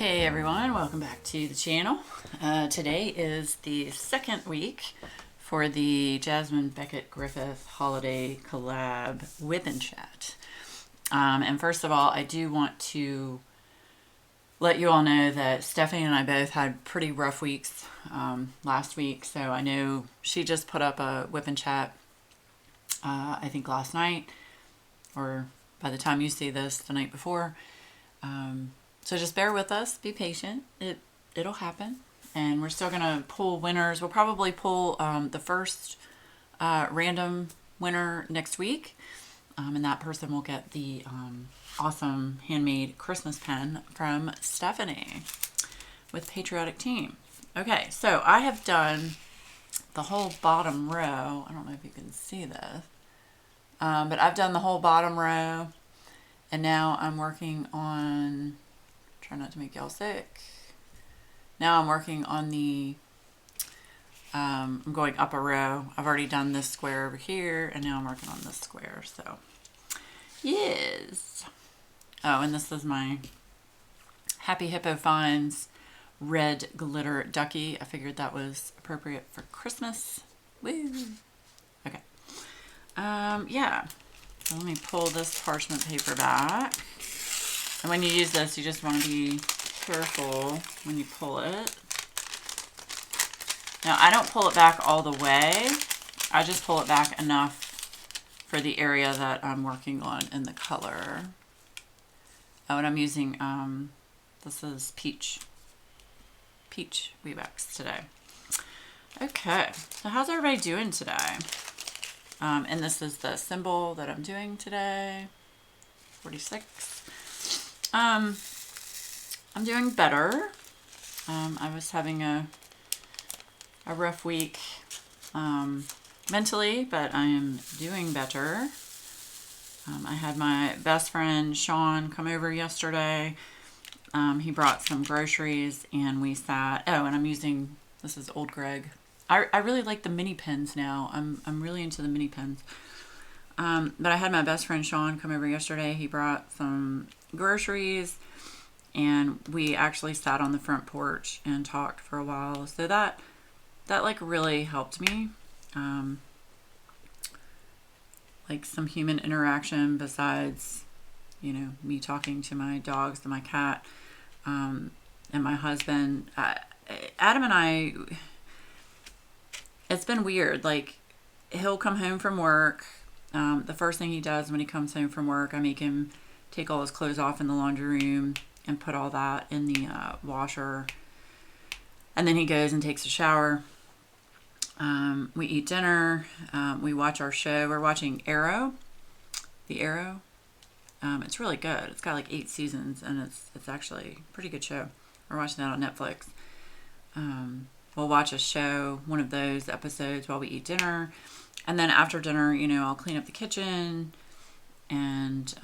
Hey everyone, welcome back to the channel. Today is the second week for the Jasmine Beckett Griffith Holiday Collab Whip and Chat. And first of all, I do want to let you all know that Stephanie and I both had pretty rough weeks last week. So I know she just put up a Whip and Chat, I think last night, or by the time you see this, the night before. So just bear with us, be patient, it'll happen. And we're still gonna pull winners. We'll probably pull the first random winner next week. And that person will get the awesome handmade Christmas pen from Stephanie with Patriotic Team. Okay, so I have done the whole bottom row. I don't know if you can see this, but I've done the whole bottom row, and now I'm working on, try not to make y'all sick. Now I'm working on the, I'm going up a row. I've already done this square over here, and now I'm working on this square, so yes. Oh, and this is my Happy Hippo Finds red glitter ducky. I figured that was appropriate for Christmas. Woo! Okay. Yeah. So let me pull this parchment paper back. And when you use this, you just want to be careful when you pull it. Now, I don't pull it back all the way. I just pull it back enough for the area that I'm working on in the color. Oh, and I'm using, this is peach WeeWax today. Okay, so how's everybody doing today? And this is the symbol that I'm doing today, 46. I'm doing better. I was having a rough week mentally, but I am doing better. I had my best friend Sean come over yesterday. He brought some groceries and we sat. Oh, and I'm using, this is Old Greg. I really like the mini pens now. I'm really into the mini pens. But I had my best friend Sean come over yesterday. He brought some groceries and we actually sat on the front porch and talked for a while. So that like really helped me. Like some human interaction besides, you know, me talking to my dogs and my cat, and my husband. Adam and I, it's been weird. Like, he'll come home from work. The first thing he does when he comes home from work, I make him take all his clothes off in the laundry room and put all that in the washer. And then he goes and takes a shower. We eat dinner. We watch our show. We're watching Arrow. The Arrow. It's really good. It's got like 8 seasons, and it's actually a pretty good show. We're watching that on Netflix. We'll watch a show, one of those episodes, while we eat dinner. And then after dinner, you know, I'll clean up the kitchen, and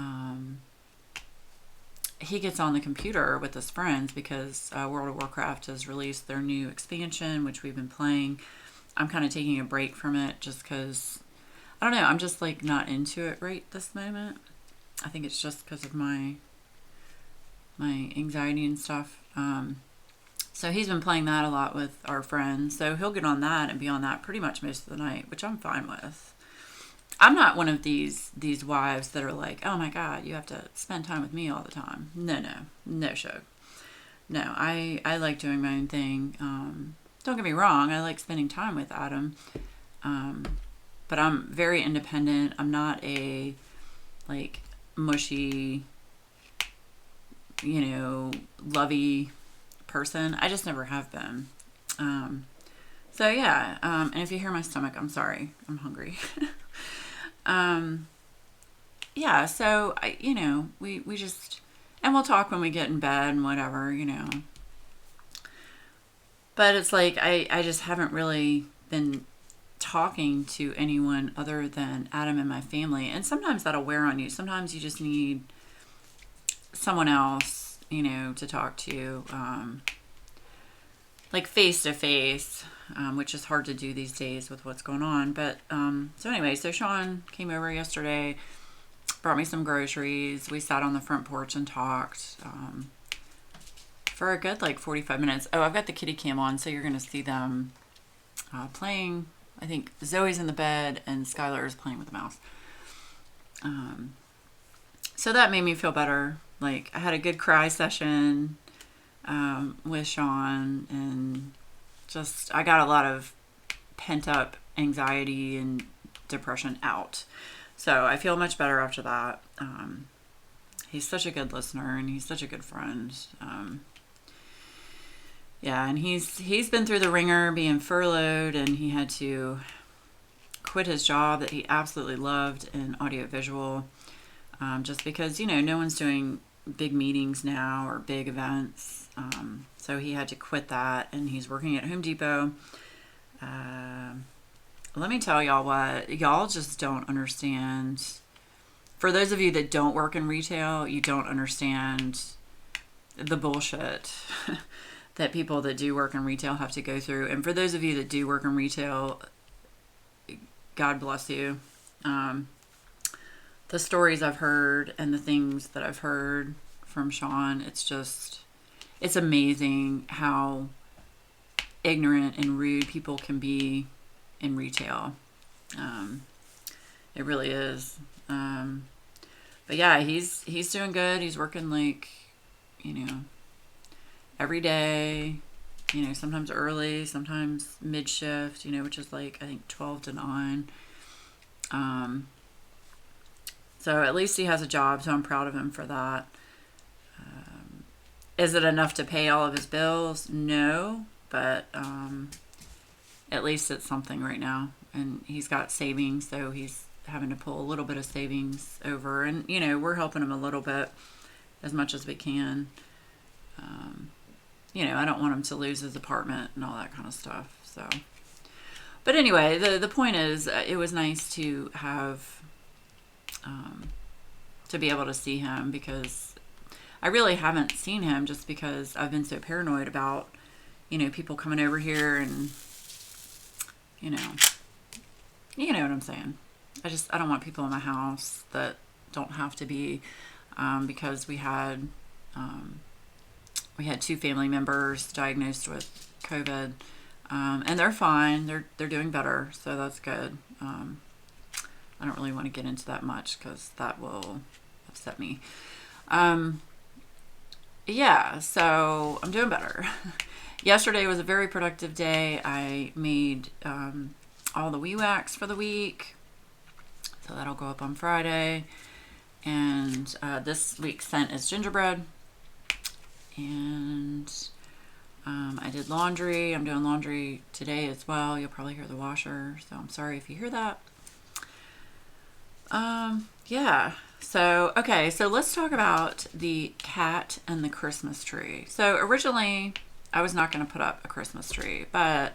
he gets on the computer with his friends because World of Warcraft has released their new expansion, which we've been playing. I'm kind of taking a break from it just because, I don't know, I'm just like not into it right this moment. I think it's just because of my anxiety and stuff. So he's been playing that a lot with our friends. So he'll get on that and be on that pretty much most of the night, which I'm fine with. I'm not one of these wives that are like, oh my God, you have to spend time with me all the time. No show. No, I like doing my own thing. Don't get me wrong, I like spending time with Adam. But I'm very independent. I'm not a like mushy, you know, lovey person. I just never have been. So yeah, and if you hear my stomach, I'm sorry. I'm hungry. Yeah, so you know, we just, and we'll talk when we get in bed and whatever, you know. But it's like I just haven't really been talking to anyone other than Adam and my family. And sometimes that'll wear on you. Sometimes you just need someone else, you know, to talk to, like face to face, which is hard to do these days with what's going on. But so anyway, so Sean came over yesterday, brought me some groceries. We sat on the front porch and talked. for a good like 45 minutes. Oh, I've got the kitty cam on, so you're going to see them playing. I think Zoe's in the bed and Skylar is playing with the mouse. So that made me feel better. Like, I had a good cry session with Sean, and just, I got a lot of pent up anxiety and depression out. So I feel much better after that. He's such a good listener, and he's such a good friend. Yeah, and he's been through the ringer being furloughed, and he had to quit his job that he absolutely loved in audiovisual, just because, you know, no one's doing big meetings now or big events. So he had to quit that, and he's working at Home Depot. Let me tell y'all what, y'all just don't understand. For those of you that don't work in retail, you don't understand the bullshit that people that do work in retail have to go through. And for those of you that do work in retail, God bless you. The stories I've heard and the things that I've heard from Sean, it's amazing how ignorant and rude people can be in retail. It really is. But yeah, he's doing good. He's working like, you know, every day, you know, sometimes early, sometimes mid shift, you know, which is like, I think 12 to 9. So at least he has a job, so I'm proud of him for that. Is it enough to pay all of his bills? No, but at least it's something right now. And he's got savings, so he's having to pull a little bit of savings over. And, you know, we're helping him a little bit as much as we can. You know, I don't want him to lose his apartment and all that kind of stuff. So, but anyway, the point is, it was nice to have, to be able to see him, because I really haven't seen him just because I've been so paranoid about, you know, people coming over here and, you know what I'm saying. I don't want people in my house that don't have to be, because we had 2 family members diagnosed with COVID, and they're fine. They're doing better, so that's good. I don't really want to get into that much because that will upset me. Yeah, so I'm doing better. Yesterday was a very productive day. I made all the WeeWax for the week, so that'll go up on Friday. And this week's scent is Gingerbread. And I did laundry. I'm doing laundry today as well. You'll probably hear the washer, so I'm sorry if you hear that. Yeah. So, okay, so let's talk about the cat and the Christmas tree. So originally I was not going to put up a Christmas tree, but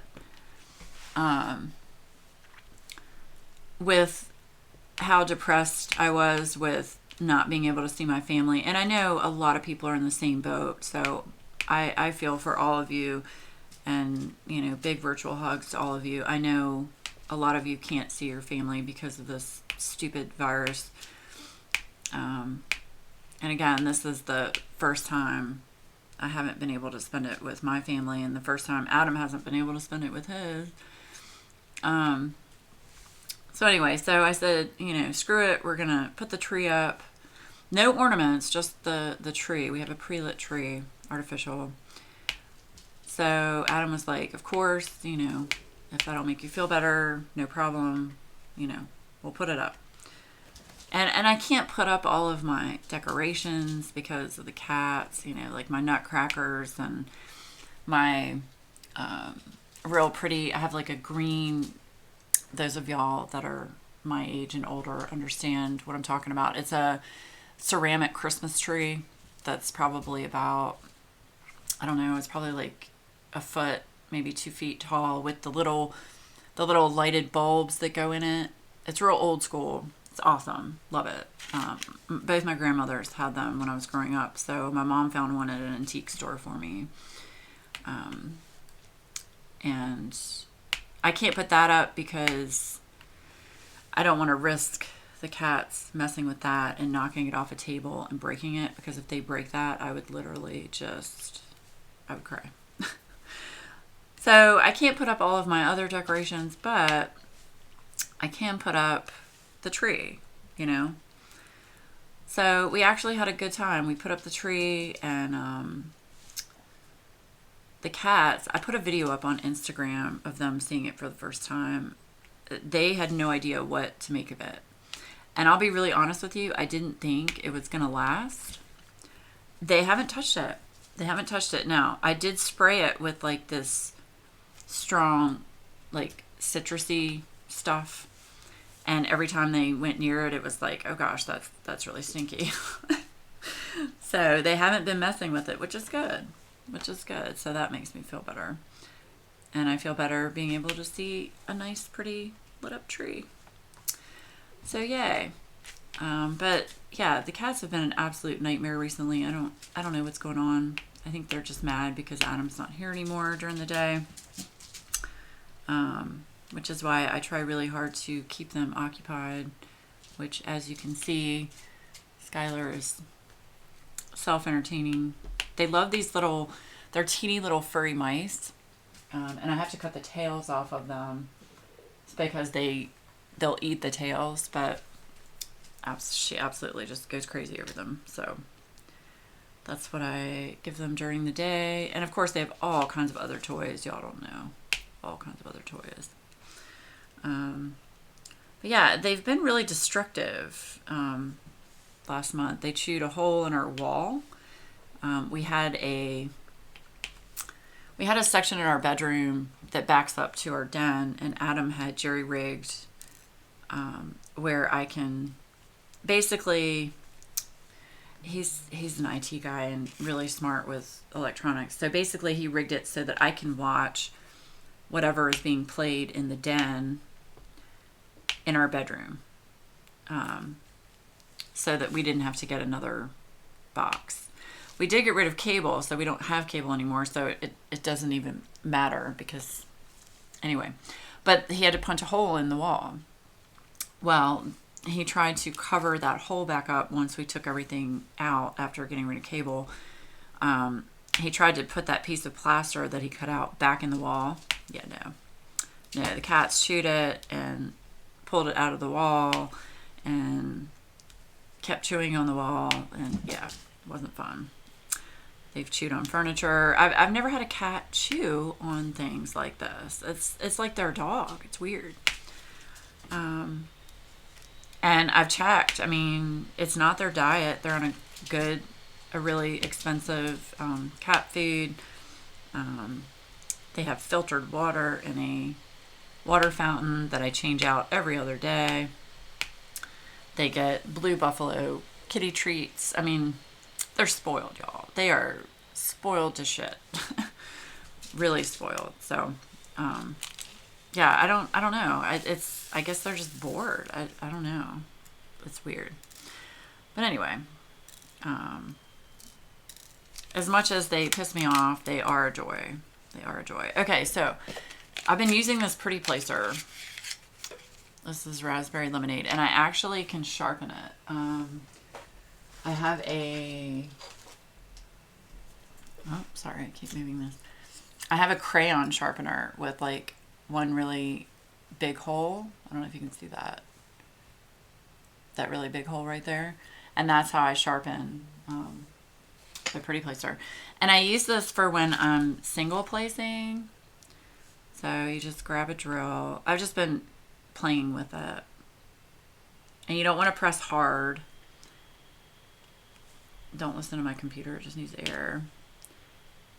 with how depressed I was with not being able to see my family, and I know a lot of people are in the same boat, so I feel for all of you, and, you know, big virtual hugs to all of you. I know a lot of you can't see your family because of this stupid virus. And again, this is the first time I haven't been able to spend it with my family, and the first time Adam hasn't been able to spend it with his. So anyway, so I said, you know, screw it. We're going to put the tree up. No ornaments, just the tree. We have a pre-lit tree, artificial. So Adam was like, of course, you know, if that'll make you feel better, no problem. You know, we'll put it up. And I can't put up all of my decorations because of the cats, you know, like my nutcrackers and my real pretty, I have like a green, those of y'all that are my age and older understand what I'm talking about. It's a ceramic Christmas tree that's probably about, I don't know, it's probably like a foot, maybe 2 feet tall, with the little lighted bulbs that go in it. It's real old school. It's awesome. Love it. Both my grandmothers had them when I was growing up. So my mom found one at an antique store for me. And I can't put that up because I don't want to risk the cats messing with that and knocking it off a table and breaking it. Because if they break that, I would literally just I would cry. So I can't put up all of my other decorations, but I can put up the tree, you know. So we actually had a good time. We put up the tree, and the cats, I put a video up on Instagram of them seeing it for the first time. They had no idea what to make of it. And I'll be really honest with you, I didn't think it was going to last. They haven't touched it. They haven't touched it. Now, I did spray it with like this strong, like citrusy stuff. And every time they went near it, it was like, oh gosh, that's really stinky. So they haven't been messing with it, which is good. So that makes me feel better. And I feel better being able to see a nice, pretty lit up tree. So yay. But yeah, the cats have been an absolute nightmare recently. I don't know what's going on. I think they're just mad because Adam's not here anymore during the day. Which is why I try really hard to keep them occupied, which, as you can see, Skylar is self-entertaining. They love these they're teeny little furry mice, and I have to cut the tails off of them. It's because they'll eat the tails, but she absolutely just goes crazy over them. So that's what I give them during the day. And of course, they have all kinds of other toys. Y'all don't know. All kinds of other toys. But yeah, they've been really destructive. Last month, they chewed a hole in our wall. We had a section in our bedroom that backs up to our den, and Adam had jerry-rigged where I can basically, he's an IT guy and really smart with electronics. So basically he rigged it so that I can watch whatever is being played in the den in our bedroom, so that we didn't have to get another box. We did get rid of cable, so we don't have cable anymore, so it doesn't even matter because, anyway. But he had to punch a hole in the wall. Well, he tried to cover that hole back up once we took everything out after getting rid of cable. He tried to put that piece of plaster that he cut out back in the wall. Yeah, no, the cats chewed it and pulled it out of the wall and kept chewing on the wall, and yeah, it wasn't fun. They've chewed on furniture. I've never had a cat chew on things like this. It's like their dog. It's weird. And I've checked. I mean, it's not their diet. They're on a really expensive cat food. They have filtered water in a water fountain that I change out every other day. They get Blue Buffalo kitty treats. I mean, they're spoiled, y'all. They are spoiled to shit. Really spoiled. So, yeah, I don't know. I guess they're just bored. I don't know. It's weird. But anyway, as much as they piss me off, they are a joy. They are a joy. Okay, so I've been using this pretty placer. This is raspberry lemonade, and I actually can sharpen it. I have sorry, I keep moving this. I have a crayon sharpener with like one really big hole. I don't know if you can see that. That really big hole right there. And that's how I sharpen the pretty placer. And I use this for when I'm single placing. So you just grab a drill. I've just been playing with it. And you don't want to press hard. Don't listen to my computer. It just needs air.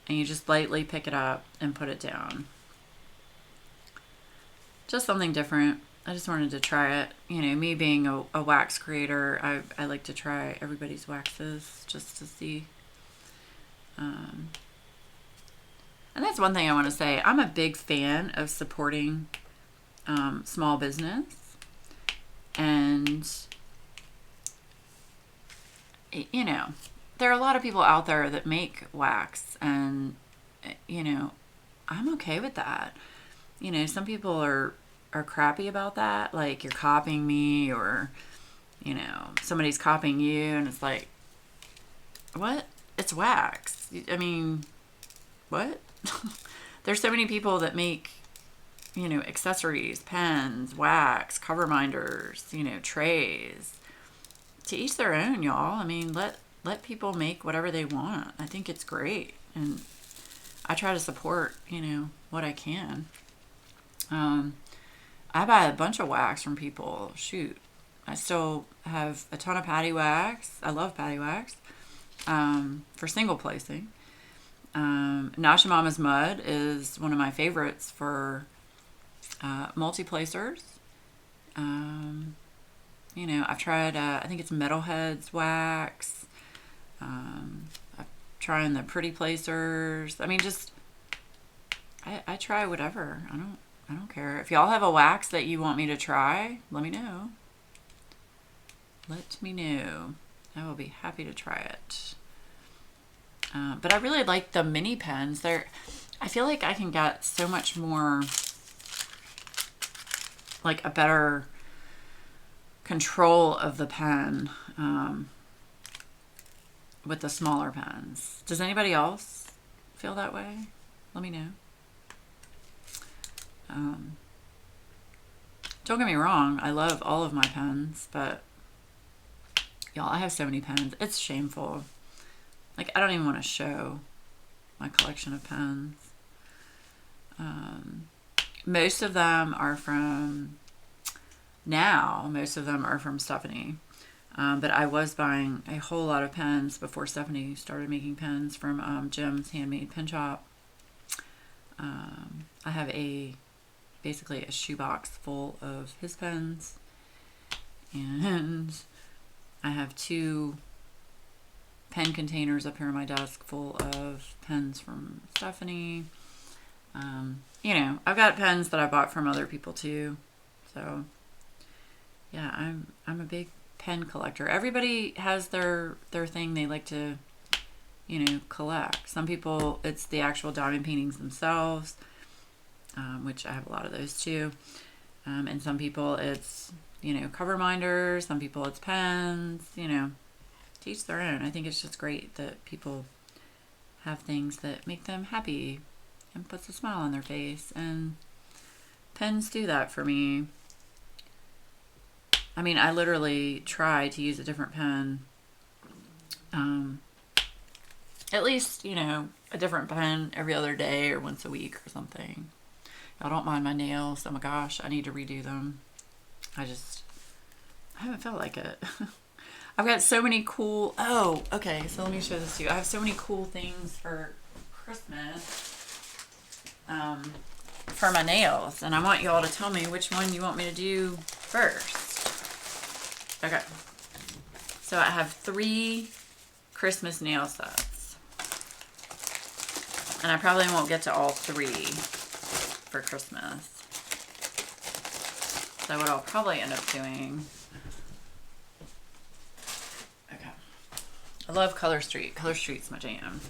And you just lightly pick it up and put it down. Just something different. I just wanted to try it. You know, me being a wax creator, I like to try everybody's waxes just to see. And that's one thing I want to say. I'm a big fan of supporting small business. And, you know, there are a lot of people out there that make wax. And, you know, I'm okay with that. You know, some people are crappy about that, like you're copying me, or you know, somebody's copying you, and it's like, what? It's wax. I mean, what? There's so many people that make, you know, accessories, pens, wax, cover minders, you know, trays. To each their own, y'all. I mean, let people make whatever they want. I think it's great. And I try to support, you know, what I can. I buy a bunch of wax from people. Shoot. I still have a ton of patty wax. I love patty wax for single placing. Nasha Mama's Mud is one of my favorites for multi-placers. You know, I've tried, I think it's Metalhead's wax. I'm trying the Pretty Placers. I mean, just, I try whatever. I don't care. If y'all have a wax that you want me to try, let me know. Let me know. I will be happy to try it. But I really like the mini pens. I feel like I can get so much more, like a better control of the pen with the smaller pens. Does anybody else feel that way? Let me know. Don't get me wrong, I love all of my pens, but y'all, I have so many pens. It's shameful. Like, I don't even want to show my collection of pens. Most of them are from Stephanie. But I was buying a whole lot of pens before Stephanie started making pens from Jim's Handmade Pen Shop. I have basically a shoebox full of his pens. And I have 2 pen containers up here on my desk full of pens from Stephanie. You know, I've got pens that I bought from other people too. So yeah, I'm a big pen collector. Everybody has their thing they like to, you know, collect. Some people, it's the actual diamond paintings themselves, which I have a lot of those too. And some people it's, you know, cover minders. Some people it's pens, you know, to each their own. I think it's just great that people have things that make them happy and puts a smile on their face. And pens do that for me. I mean, I literally try to use a different pen. At least, you know, a different pen every other day or once a week or something. I don't mind my nails. Oh my gosh, I need to redo them. I haven't felt like it. I've got so many cool, oh, okay, so let me show this to you. I have so many cool things for Christmas for my nails, and I want you all to tell me which one you want me to do first. Okay, so I have 3 Christmas nail sets, and I probably won't get to all 3 for Christmas. So what I'll probably end up doing, okay, I love Color Street. Color Street's my jam.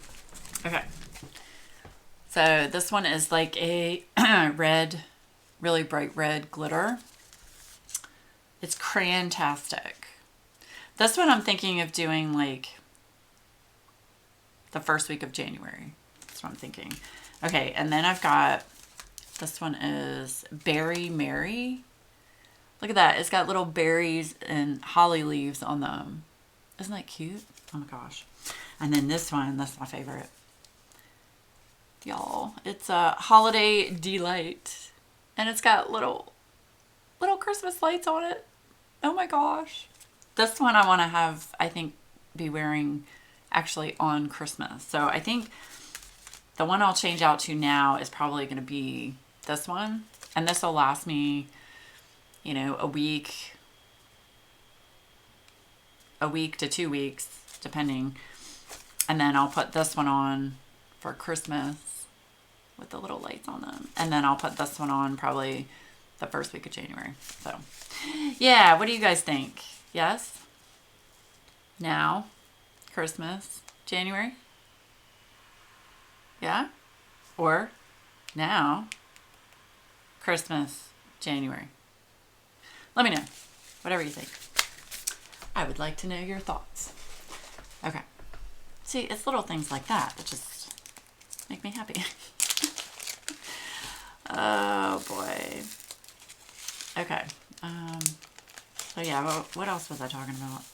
Okay, so this one is like a red, really bright red glitter. It's crayon-tastic. This one I'm thinking of doing like the first week of January. That's what I'm thinking. Okay, and then I've got, this one is Berry Mary. Look at that. It's got little berries and holly leaves on them. Isn't that cute? Oh my gosh. And then this one, that's my favorite. Y'all, it's a Holiday Delight. And it's got little Christmas lights on it. Oh my gosh. This one I want to have, I think, be wearing actually on Christmas. So I think the one I'll change out to now is probably going to be this one. And this will last me, you know, a week to 2 weeks, depending. And then I'll put this one on for Christmas with the little lights on them. And then I'll put this one on probably the first week of January. So yeah, what do you guys think? Yes? Now, Christmas, January? Yeah? Or now, Christmas, January? Let me know. Whatever you think. I would like to know your thoughts. Okay. See, it's little things like that that just Make me happy. Oh boy. Okay. So yeah, what else was I talking about?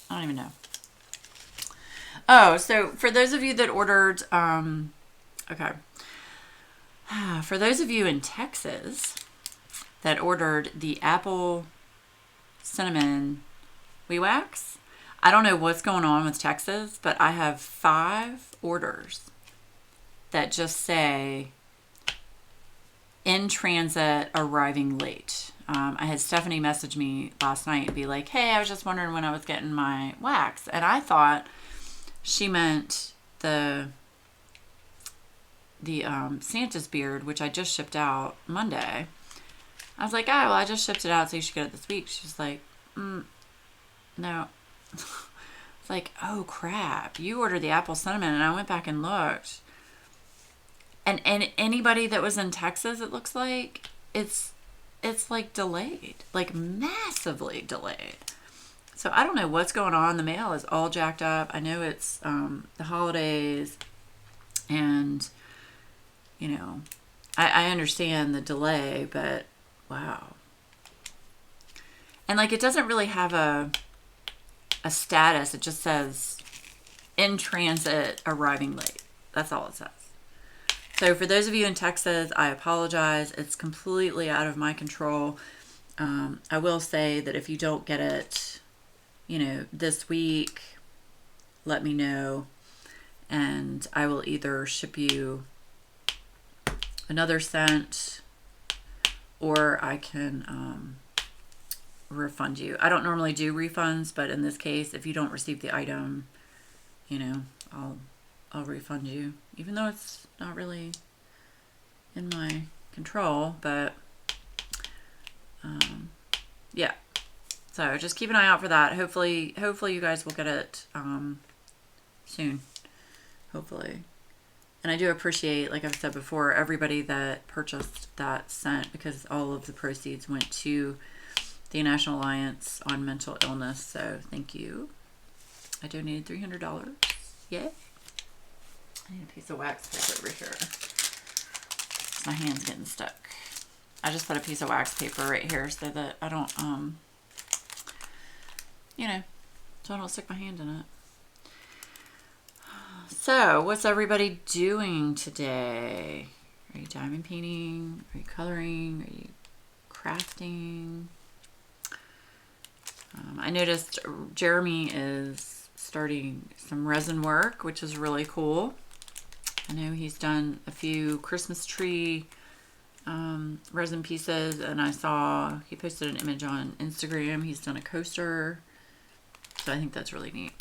I don't even know. Oh, so for those of you that ordered, okay. For those of you in Texas that ordered the apple cinnamon WeeWax, I don't know what's going on with Texas, but I have 5 orders that just say in transit, arriving late. I had Stephanie message me last night and be like, hey, I was just wondering when I was getting my wax. And I thought she meant the Santa's beard, which I just shipped out Monday. I was like, oh, well, I just shipped it out, so you should get it this week. She's like, no. It's like, oh, crap. You ordered the apple cinnamon, and I went back and looked. And anybody that was in Texas, it looks like, it's like delayed, like massively delayed. So I don't know what's going on. The mail is all jacked up. I know it's the holidays, and, you know, I understand the delay, but wow. And like, it doesn't really have a status. It just says in transit, arriving late. That's all it says. So for those of you in Texas, I apologize. It's completely out of my control. I will say that if you don't get it, you know, this week, let me know, and I will either ship you another scent, or I can refund you. I don't normally do refunds, but in this case, if you don't receive the item, you know, I'll refund you, even though it's not really in my control, but yeah. So just keep an eye out for that. Hopefully you guys will get it soon. Hopefully. And I do appreciate, like I've said before, everybody that purchased that scent, because all of the proceeds went to the National Alliance on Mental Illness. So thank you. I donated $300. Yay. I need a piece of wax paper over here. My hand's getting stuck. I just put a piece of wax paper right here so that I don't, you know, so I don't stick my hand in it. So, what's everybody doing today? Are you diamond painting? Are you coloring? Are you crafting? I noticed Jeremy is starting some resin work, which is really cool. I know he's done a few Christmas tree resin pieces, and I saw he posted an image on Instagram. He's done a coaster, so I think that's really neat.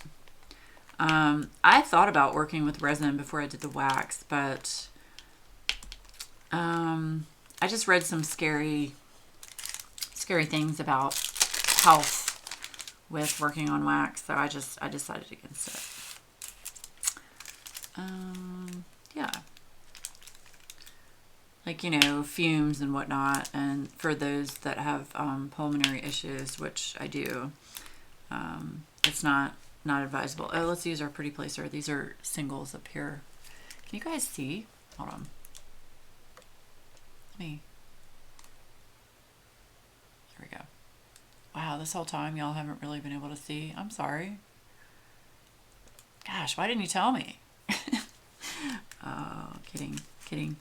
I thought about working with resin before I did the wax, but I just read some scary things about health with working on wax, so I decided against it. Yeah. Like, you know, fumes and whatnot, and for those that have pulmonary issues, which I do, it's not advisable. Oh, let's use our pretty placer. These are singles up here. Can you guys see? Hold on. There we go. Wow, this whole time y'all haven't really been able to see. I'm sorry. Gosh, why didn't you tell me? Oh, kidding.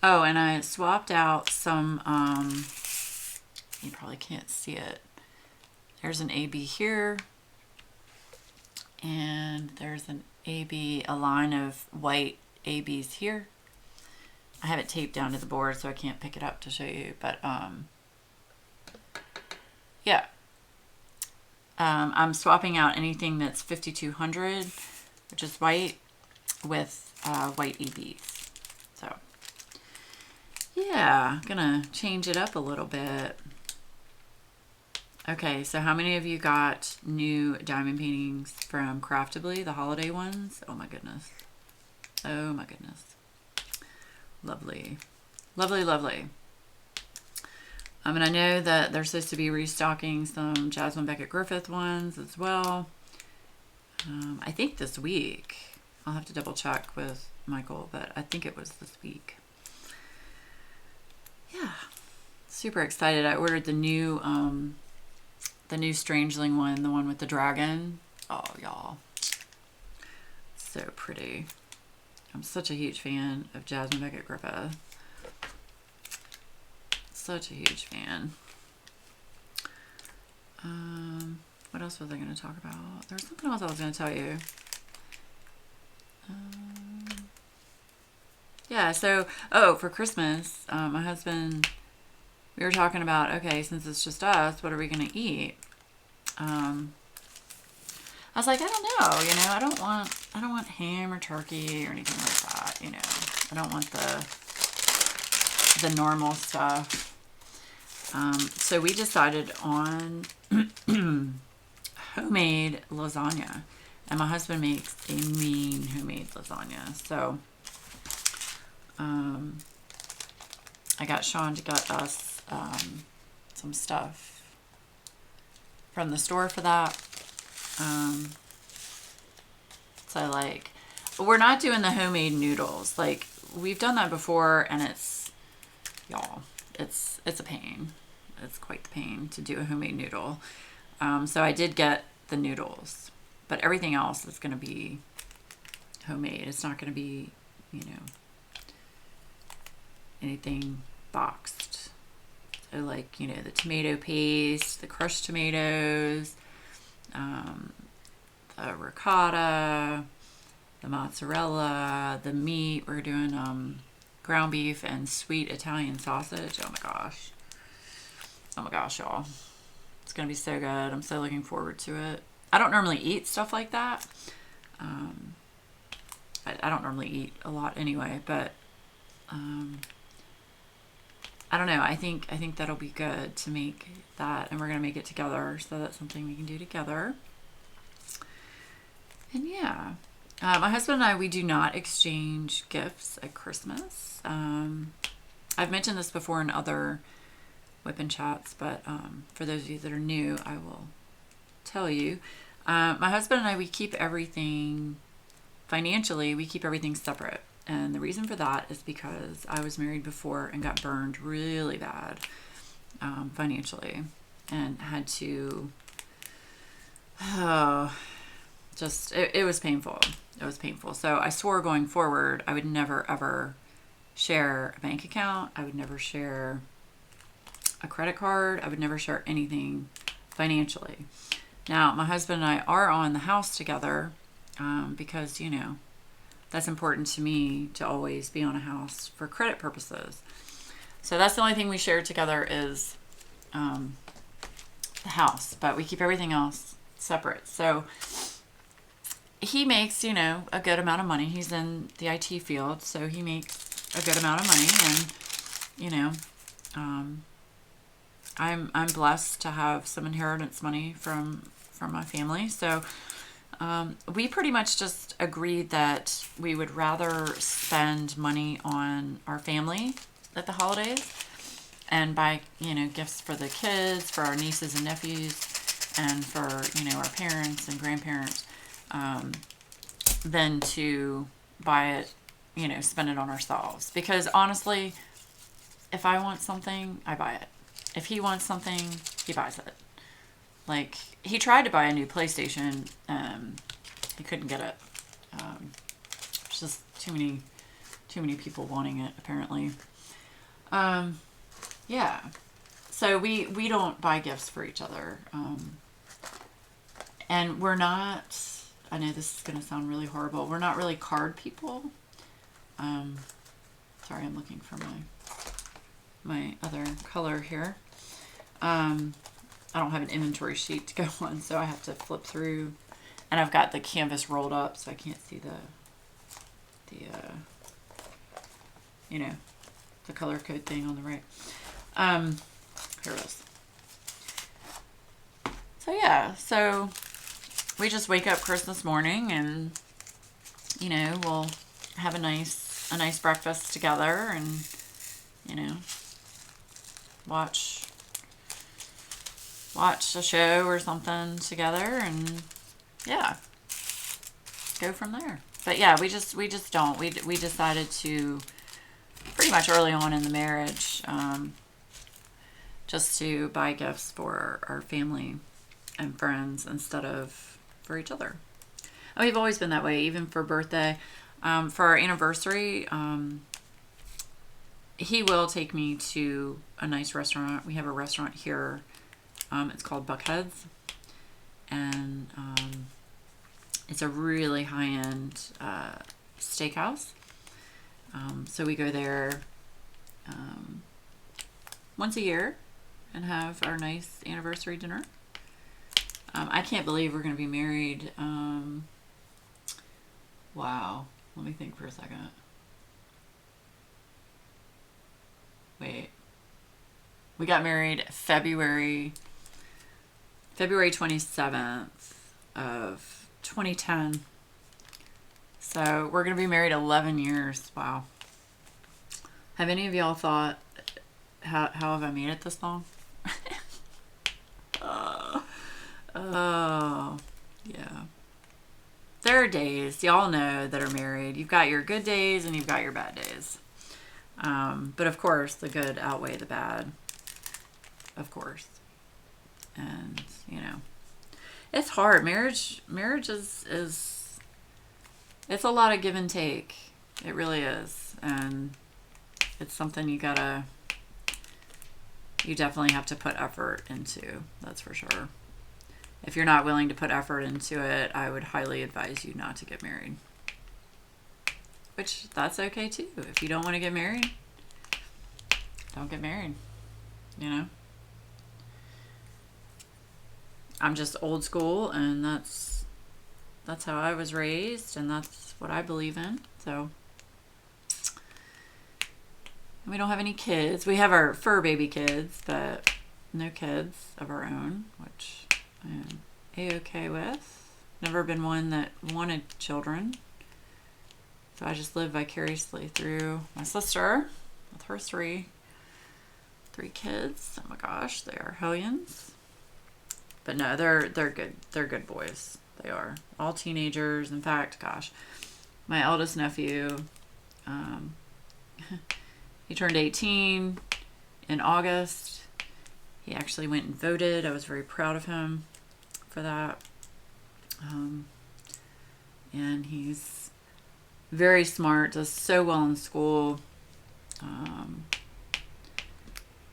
Oh, and I swapped out some, you probably can't see it. There's an AB here, and there's an AB, a line of white ABs here. I have it taped down to the board, so I can't pick it up to show you, but yeah. I'm swapping out anything that's 5200, which is white, with white ABs. So yeah, gonna change it up a little bit. Okay, so how many of you got new diamond paintings from Craftibly, the holiday ones? Oh my goodness. Oh my goodness. Lovely. Lovely, lovely. And I know that they're supposed to be restocking some Jasmine Beckett Griffith ones as well. I think this week. I'll have to double check with Michael, but I think it was this week. Yeah, super excited. I ordered the new Strangeling one, the one with the dragon. Oh, y'all, so pretty. I'm such a huge fan of Jasmine Beckett Griffith. Such a huge fan. What else was I going to talk about? There was something else I was going to tell you. Yeah, so, for Christmas, my husband, we were talking about, okay, since it's just us, what are we going to eat? I was like, I don't know, you know, I don't want ham or turkey or anything like that, you know. I don't want the normal stuff. So we decided on homemade lasagna, and my husband makes a mean homemade lasagna. So I got Sean to get us some stuff from the store for that. So like, we're not doing the homemade noodles. Like, we've done that before, and it's, y'all, it's a pain. It's quite the pain to do a homemade noodle. So I did get the noodles, but everything else is going to be homemade. It's not going to be, you know, anything boxed. So like, you know, the tomato paste, the crushed tomatoes, the ricotta, the mozzarella, the meat. We're doing ground beef and sweet Italian sausage. Oh my gosh. Oh my gosh, y'all. It's going to be so good. I'm so looking forward to it. I don't normally eat stuff like that. I don't normally eat a lot anyway, but I don't know. I think that'll be good to make that, and we're going to make it together, so that's something we can do together. And yeah, my husband and I, we do not exchange gifts at Christmas. I've mentioned this before in other whip-in chats, but for those of you that are new, I will tell you. My husband and I, we keep everything, financially, we keep everything separate. And the reason for that is because I was married before and got burned really bad financially, and had to, it was painful. It was painful. So I swore going forward, I would never, ever share a bank account. I would never share a credit card. I would never share anything financially. Now, my husband and I are on the house together because, you know, that's important to me to always be on a house for credit purposes. So that's the only thing we share together is the house, but we keep everything else separate. So he makes, you know, a good amount of money. He's in the IT field, so he makes a good amount of money, and, you know, I'm blessed to have some inheritance money from my family. So we pretty much just agreed that we would rather spend money on our family at the holidays and buy, you know, gifts for the kids, for our nieces and nephews, and for, you know, our parents and grandparents, than to buy it, you know, spend it on ourselves. Because honestly, if I want something, I buy it. If he wants something, he buys it. Like, he tried to buy a new PlayStation. He couldn't get it. It's just too many people wanting it, apparently. Yeah. So we don't buy gifts for each other. And we're not, I know this is going to sound really horrible, we're not really card people. Sorry, I'm looking for my other color here. I don't have an inventory sheet to go on, so I have to flip through, and I've got the canvas rolled up, so I can't see the you know, the color code thing on the right. Here it is. So yeah, so we just wake up Christmas morning, and, you know, we'll have a nice breakfast together, and, you know, watch a show or something together, and yeah, go from there. But yeah, we just don't. We decided to pretty much early on in the marriage, just to buy gifts for our family and friends instead of for each other. And we've always been that way, even for birthday. For our anniversary, he will take me to a nice restaurant. We have a restaurant here. It's called Buckhead's. And it's a really high-end steakhouse. So we go there once a year and have our nice anniversary dinner. I can't believe we're going to be married. Wow. Let me think for a second. Wait. We got married February 27th of 2010. So we're going to be married 11 years. Wow. Have any of y'all thought, how have I made it this long? Oh, yeah. There are days, y'all know, that are married. You've got your good days and you've got your bad days. But of course, the good outweigh the bad. Of course. And, you know, it's hard. Marriage is it's a lot of give and take. It really is. And it's something you definitely have to put effort into. That's for sure. If you're not willing to put effort into it, I would highly advise you not to get married. Which, that's okay too. If you don't want to get married, don't get married. You know? I'm just old school, and that's how I was raised, and that's what I believe in. So we don't have any kids. We have our fur baby kids, but no kids of our own, which I am A-okay with. Never been one that wanted children. So I just live vicariously through my sister with her three kids. Oh my gosh, they are hellions. But no, they're good. They're good boys. They are all teenagers. In fact, gosh, my eldest nephew, he turned 18 in August. He actually went and voted. I was very proud of him for that. And he's very smart, does so well in school.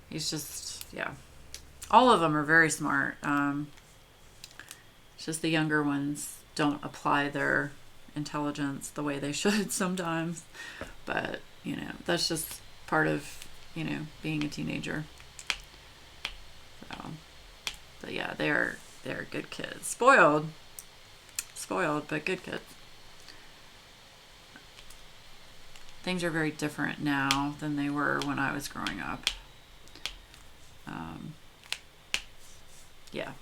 He's just, yeah. All of them are very smart. It's just the younger ones don't apply their intelligence the way they should sometimes. But, you know, that's just part of, you know, being a teenager. So, but yeah, they're good kids. Spoiled, but good kids. Things are very different now than they were when I was growing up. Yeah.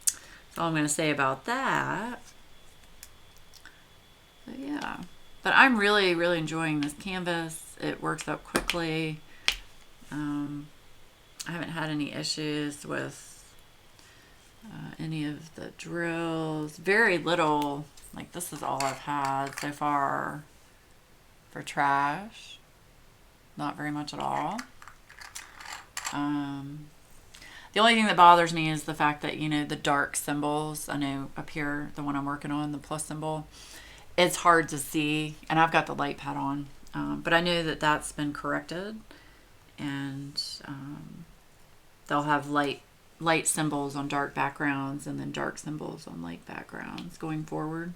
That's all I'm going to say about that. But yeah. But I'm really, really enjoying this canvas. It works up quickly. I haven't had any issues with any of the drills. Very little. Like, this is all I've had so far for trash. Not very much at all. The only thing that bothers me is the fact that, you know, the dark symbols, I know up here, the one I'm working on, the plus symbol, it's hard to see, and I've got the light pad on, but I know that that's been corrected, and they'll have light symbols on dark backgrounds and then dark symbols on light backgrounds going forward.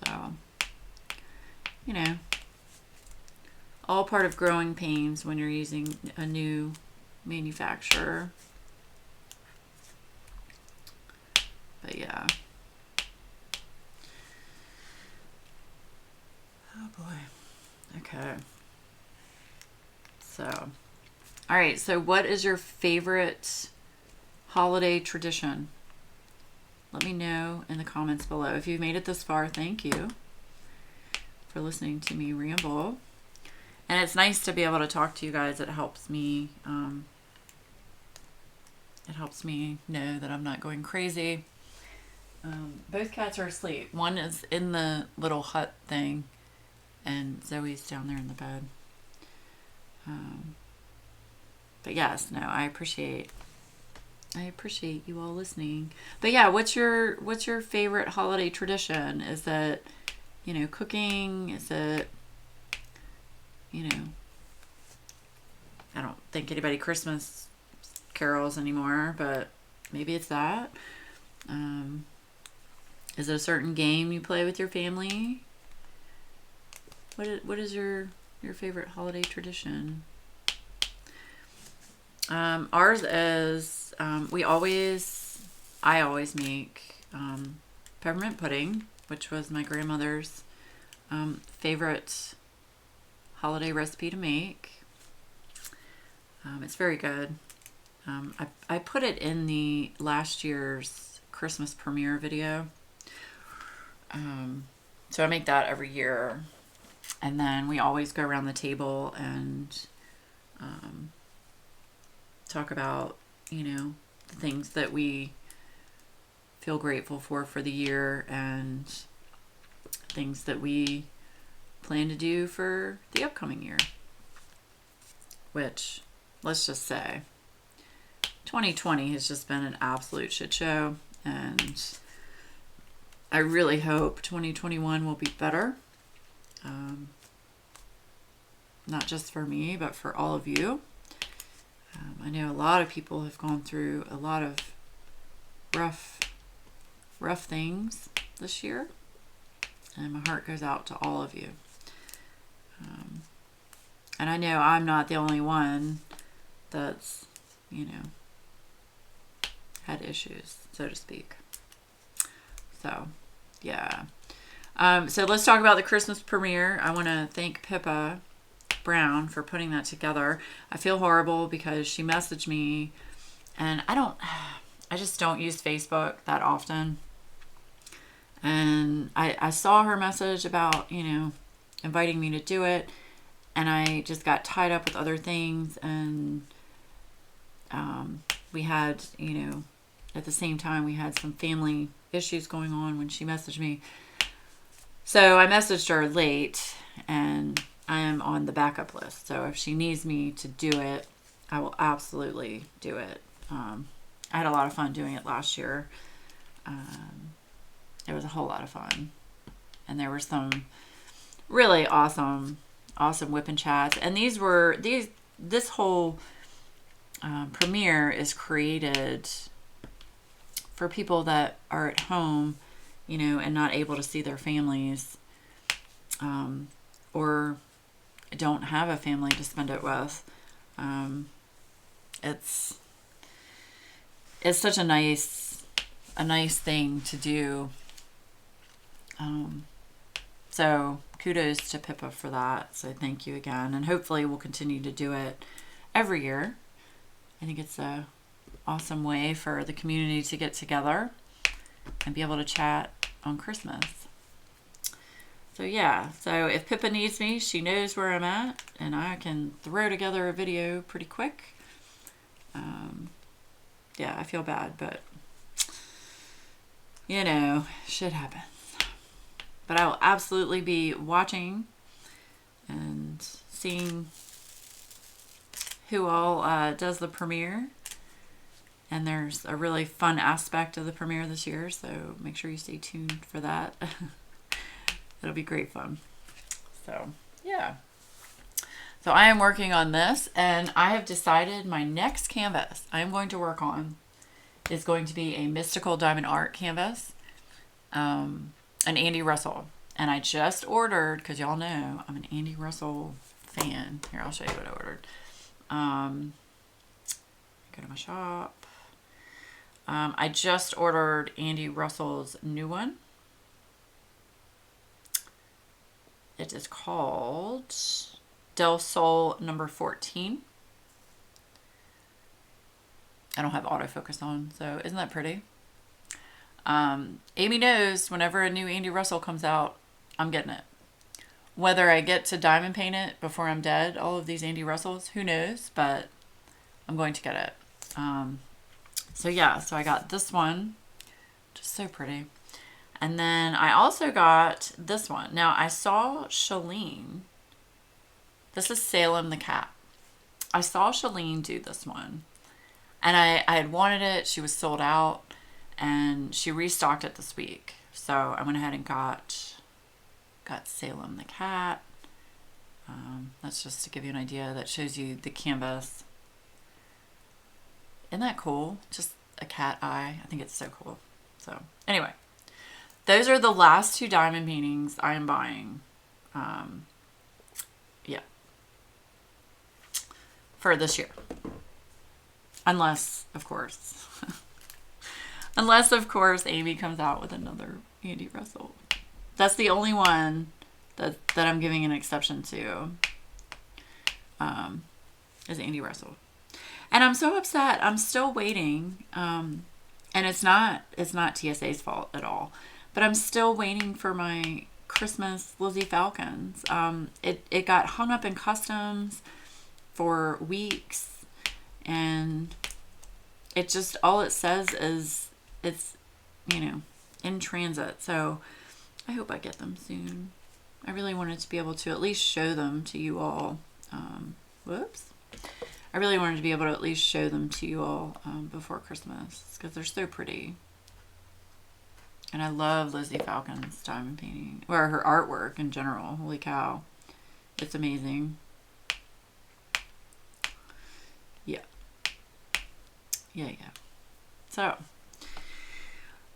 So, you know, all part of growing pains when you're using a new manufacturer. But yeah. Oh boy. Okay. So, all right. So what is your favorite holiday tradition? Let me know in the comments below. If you've made it this far, thank you for listening to me ramble. And it's nice to be able to talk to you guys. It helps me know that I'm not going crazy. Both cats are asleep. One is in the little hut thing, and Zoe's down there in the bed. But yes, no, I appreciate you all listening. But yeah, what's your favorite holiday tradition? Is it, cooking? Is it, I don't think anybody Christmas carols anymore, but maybe it's that. Is it a certain game you play with your family? What is your favorite holiday tradition? Ours is I always make peppermint pudding, which was my grandmother's favorite holiday recipe to make. It's very good. I put it in the last year's Christmas premiere video. So I make that every year. And then we always go around the table and talk about, the things that we feel grateful for the year and things that we plan to do for the upcoming year. Which, let's just say, 2020 has just been an absolute shit show, and I really hope 2021 will be better. Not just for me, but for all of you. I know a lot of people have gone through a lot of rough things this year, and my heart goes out to all of you. And I know I'm not the only one that's, had issues, so to speak. So, yeah. So let's talk about the Christmas premiere. I want to thank Pippa Brown for putting that together. I feel horrible because she messaged me, and I just don't use Facebook that often. And I saw her message about, inviting me to do it, and I just got tied up with other things, and we had, at the same time, we had some family issues going on when she messaged me. So I messaged her late, and I am on the backup list. So if she needs me to do it, I will absolutely do it. I had a lot of fun doing it last year. It was a whole lot of fun. And there were some really awesome whipping chats. And this whole premiere is created for people that are at home, and not able to see their families, or don't have a family to spend it with. It's such a nice thing to do. So kudos to Pippa for that. So thank you again, and hopefully we'll continue to do it every year. I think it's a awesome way for the community to get together and be able to chat on Christmas. So yeah, so if Pippa needs me, she knows where I'm at, and I can throw together a video pretty quick. Yeah, I feel bad, but shit happens. But I will absolutely be watching and seeing who all does the premiere. And there's a really fun aspect of the premiere this year, so make sure you stay tuned for that. It'll be great fun. So, yeah. So I am working on this, and I have decided my next canvas I am going to work on is going to be a Mystical Diamond Art canvas, an Andy Russell. And I just ordered, because y'all know I'm an Andy Russell fan. Here, I'll show you what I ordered. Go to my shop. I just ordered Andy Russell's new one. It is called Del Sol number 14. I don't have autofocus on, so isn't that pretty? Amy knows whenever a new Andy Russell comes out, I'm getting it. Whether I get to diamond paint it before I'm dead, all of these Andy Russells, who knows, but I'm going to get it. So yeah, so I got this one, Just so pretty. And then I also got this one. Now I saw Shalene. This is Salem the Cat. I saw Shalene do this one. And I had wanted it. She was sold out. And she restocked it this week. So I went ahead and got Salem the Cat. That's just to give you an idea. That shows you the canvas. Isn't that cool? Just a cat eye. I think it's so cool. So anyway, those are the last 2 diamond paintings I am buying. Yeah. For this year. Unless, of course, Amy comes out with another Andy Russell. That's the only one that I'm giving an exception to, is Andy Russell. And I'm so upset. I'm still waiting. And it's not TSA's fault at all, but I'm still waiting for my Christmas Lizzie Falcons. It got hung up in customs for weeks, and it just, all it says is it's, in transit. So I hope I get them soon. I really wanted to be able to at least show them to you all. I really wanted to be able to at least show them to you all before Christmas, because they're so pretty. And I love Lizzie Falcon's diamond painting, or her artwork in general. Holy cow. It's amazing. Yeah. So,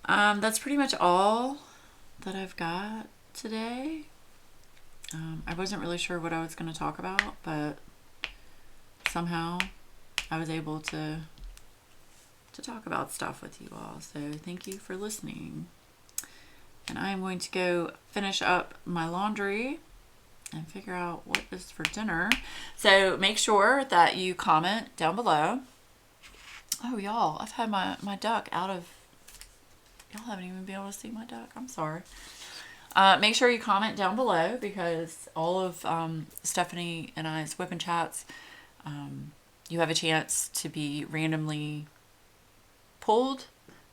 that's pretty much all that I've got today. I wasn't really sure what I was going to talk about, but somehow I was able to talk about stuff with you all. So thank you for listening. And I am going to go finish up my laundry and figure out what is for dinner. So make sure that you comment down below. Oh, y'all, I've had my duck out of... Y'all haven't even been able to see my duck. I'm sorry. Make sure you comment down below, because all of Stephanie and I's whipping chats, you have a chance to be randomly pulled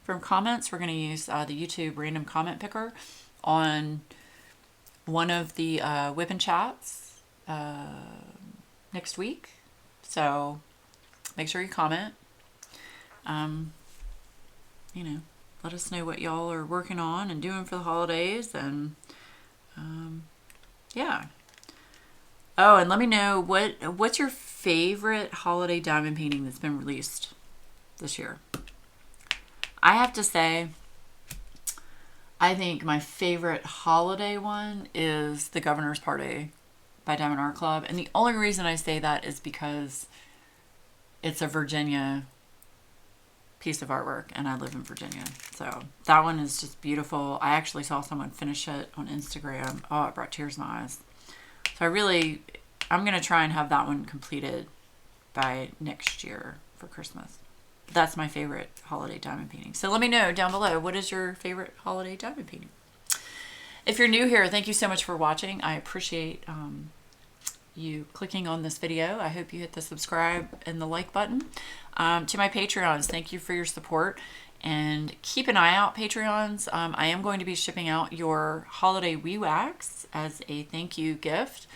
from comments. We're going to use the YouTube random comment picker on one of the whipping chats next week. So make sure you comment. Let us know what y'all are working on and doing for the holidays, and yeah. Oh, and let me know what's your favorite holiday diamond painting that's been released this year. I have to say, I think my favorite holiday one is The Governor's Party by Diamond Art Club. And the only reason I say that is because it's a Virginia piece of artwork, and I live in Virginia. So that one is just beautiful. I actually saw someone finish it on Instagram. Oh, it brought tears to my eyes. So I'm going to try and have that one completed by next year for Christmas. That's my favorite holiday diamond painting. So let me know down below, what is your favorite holiday diamond painting? If you're new here, thank you so much for watching. I appreciate you clicking on this video. I hope you hit the subscribe and the like button. To my Patreons, thank you for your support, and keep an eye out, Patreons. I am going to be shipping out your holiday WeeWax as a thank you gift.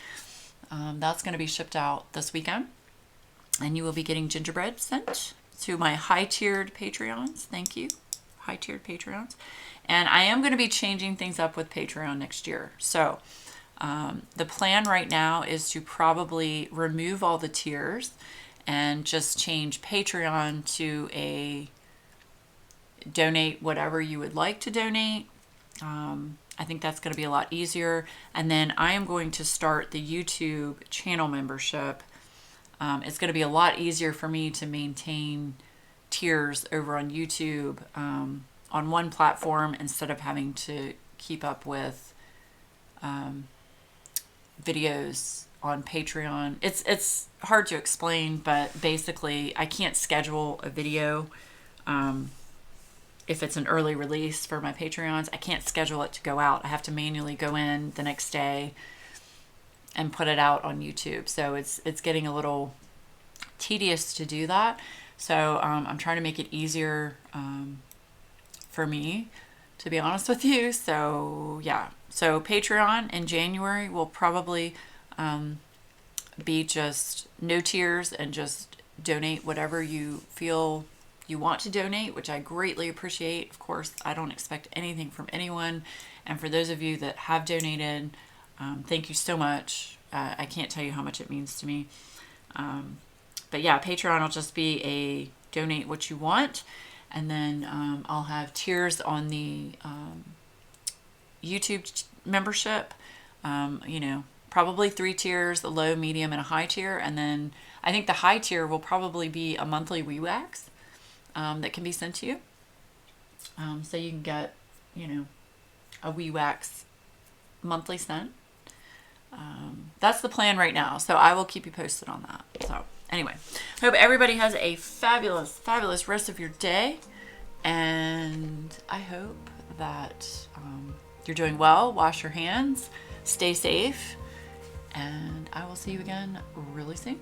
That's going to be shipped out this weekend, and you will be getting gingerbread sent to my high-tiered Patreons. Thank you, high-tiered Patreons. And I am going to be changing things up with Patreon next year. So the plan right now is to probably remove all the tiers and just change Patreon to a donate whatever you would like to donate. I think that's going to be a lot easier. And then I am going to start the YouTube channel membership. It's going to be a lot easier for me to maintain tiers over on YouTube on one platform, instead of having to keep up with videos on Patreon. It's hard to explain, but basically I can't schedule a video if it's an early release for my Patreons. I can't schedule it to go out. I have to manually go in the next day and put it out on YouTube. So it's getting a little tedious to do that. So I'm trying to make it easier for me, to be honest with you. So yeah, so Patreon in January will probably be just no tiers and just donate whatever you feel you want to donate, which I greatly appreciate. Of course, I don't expect anything from anyone. And for those of you that have donated, thank you so much. I can't tell you how much it means to me. But yeah, Patreon will just be a donate what you want. And then I'll have tiers on the YouTube membership. You know, probably 3 tiers, a low, medium, and a high tier. And then I think the high tier will probably be a monthly WeeWax that can be sent to you. So you can get, you know, a WeeWax monthly sent. That's the plan right now. So I will keep you posted on that. So anyway, hope everybody has a fabulous, fabulous rest of your day. And I hope that you're doing well. Wash your hands, stay safe, and I will see you again really soon.